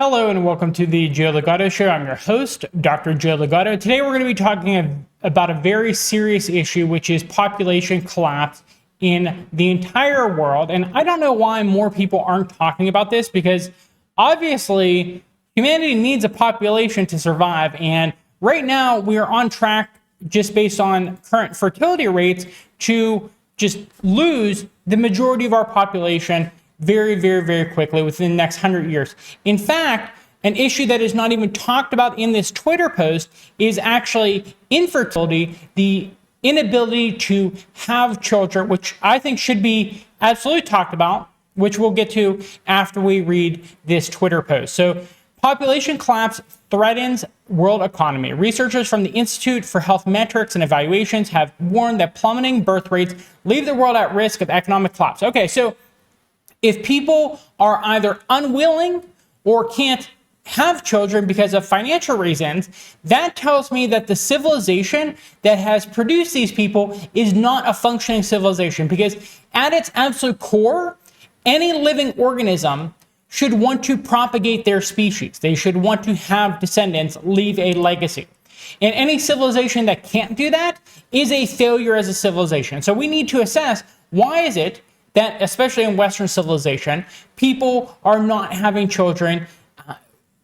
Hello and welcome to the Joe Legato Show. I'm your host, Dr. Joe Legato. Today we're going to be talking about a very serious issue, which is population collapse in the entire world. And I don't know why more people aren't talking about this, because obviously humanity needs a population to survive. And right now we are on track, just based on current fertility rates, to just lose the majority of our population very, very, very quickly within the next 100 years. In fact, an issue that is not even talked about in this Twitter post is actually infertility, the inability to have children, which I think should be absolutely talked about, which we'll get to after we read this Twitter post. So, population collapse threatens world economy. Researchers from the Institute for Health Metrics and Evaluations have warned that plummeting birth rates leave the world at risk of economic collapse. Okay, so if people are either unwilling or can't have children because of financial reasons, that tells me that the civilization that has produced these people is not a functioning civilization, because at its absolute core, any living organism should want to propagate their species. They should want to have descendants, leave a legacy. And any civilization that can't do that is a failure as a civilization. So we need to assess, why is it that, especially in Western civilization, people are not having children?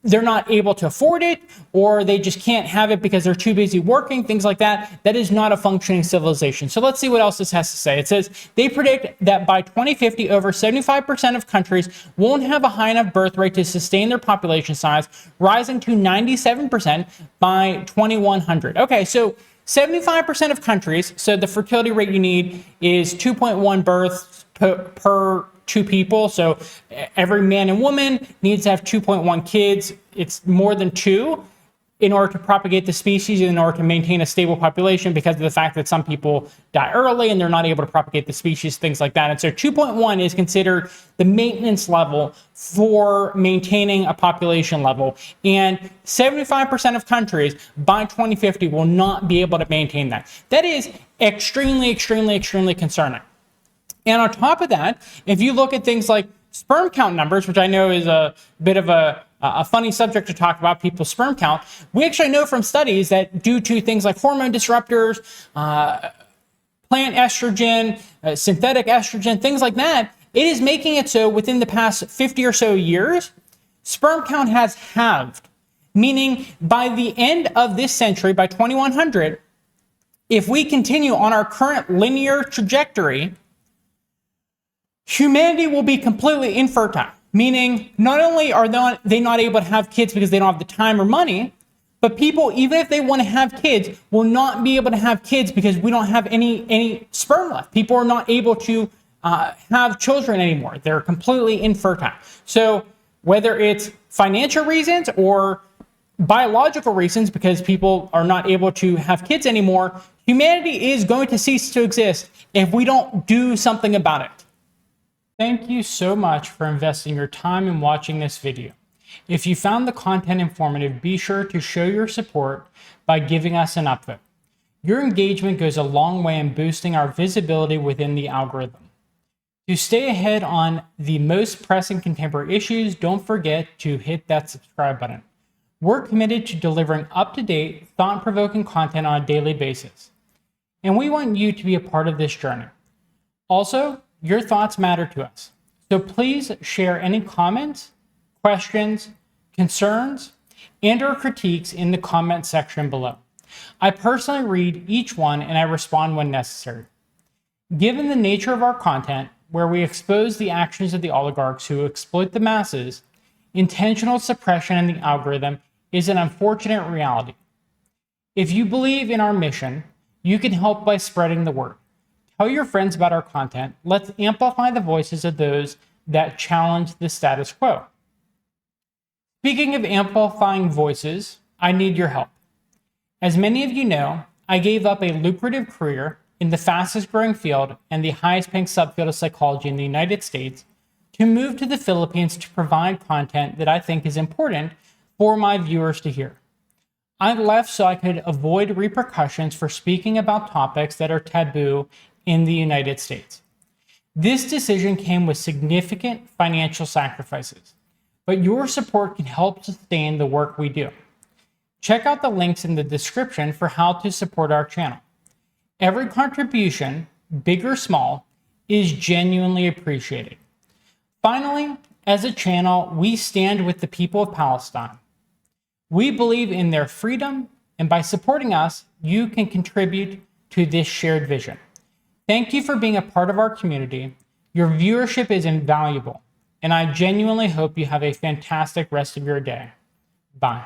They're not able to afford it, or they just can't have it because they're too busy working, things like that. That is not a functioning civilization. So let's see what else this has to say. It says they predict that by 2050, over 75% of countries won't have a high enough birth rate to sustain their population size, rising to 97% by 2100. Okay, so 75% of countries, so the fertility rate you need is 2.1 births per two people. So every man and woman needs to have 2.1 kids. It's more than two in order to propagate the species, in order to maintain a stable population, because of the fact that some people die early and they're not able to propagate the species, things like that. And so 2.1 is considered the maintenance level for maintaining a population level. And 75% of countries by 2050 will not be able to maintain that. That is extremely, extremely, extremely concerning. And on top of that, if you look at things like sperm count numbers, which I know is a bit of a funny subject to talk about, people's sperm count, we actually know from studies that due to things like hormone disruptors, plant estrogen, synthetic estrogen, things like that, it is making it so within the past 50 or so years, sperm count has halved. Meaning by the end of this century, by 2100, if we continue on our current linear trajectory, humanity will be completely infertile, meaning not only are they not able to have kids because they don't have the time or money, but people, even if they want to have kids, will not be able to have kids because we don't have any sperm left. People are not able to have children anymore. They're completely infertile. So whether it's financial reasons or biological reasons, because people are not able to have kids anymore, humanity is going to cease to exist if we don't do something about it. Thank you so much for investing your time in watching this video. If you found the content informative, be sure to show your support by giving us an upvote. Your engagement goes a long way in boosting our visibility within the algorithm. To stay ahead on the most pressing contemporary issues, don't forget to hit that subscribe button. We're committed to delivering up-to-date, thought-provoking content on a daily basis, and we want you to be a part of this journey. Also, your thoughts matter to us, so please share any comments, questions, concerns, and/or critiques in the comment section below. I personally read each one and I respond when necessary. Given the nature of our content, where we expose the actions of the oligarchs who exploit the masses, intentional suppression in the algorithm is an unfortunate reality. If you believe in our mission, you can help by spreading the word. Tell your friends about our content. Let's amplify the voices of those that challenge the status quo. Speaking of amplifying voices, I need your help. As many of you know, I gave up a lucrative career in the fastest growing field and the highest paying subfield of psychology in the United States to move to the Philippines to provide content that I think is important for my viewers to hear. I left so I could avoid repercussions for speaking about topics that are taboo in the United States. This decision came with significant financial sacrifices. but your support can help sustain the work we do. Check out the links in the description for how to support our channel. Every contribution, big or small, is genuinely appreciated. Finally, as a channel, we stand with the people of Palestine. We believe in their freedom, and by supporting us, you can contribute to this shared vision. Thank you for being a part of our community. Your viewership is invaluable, and I genuinely hope you have a fantastic rest of your day. Bye.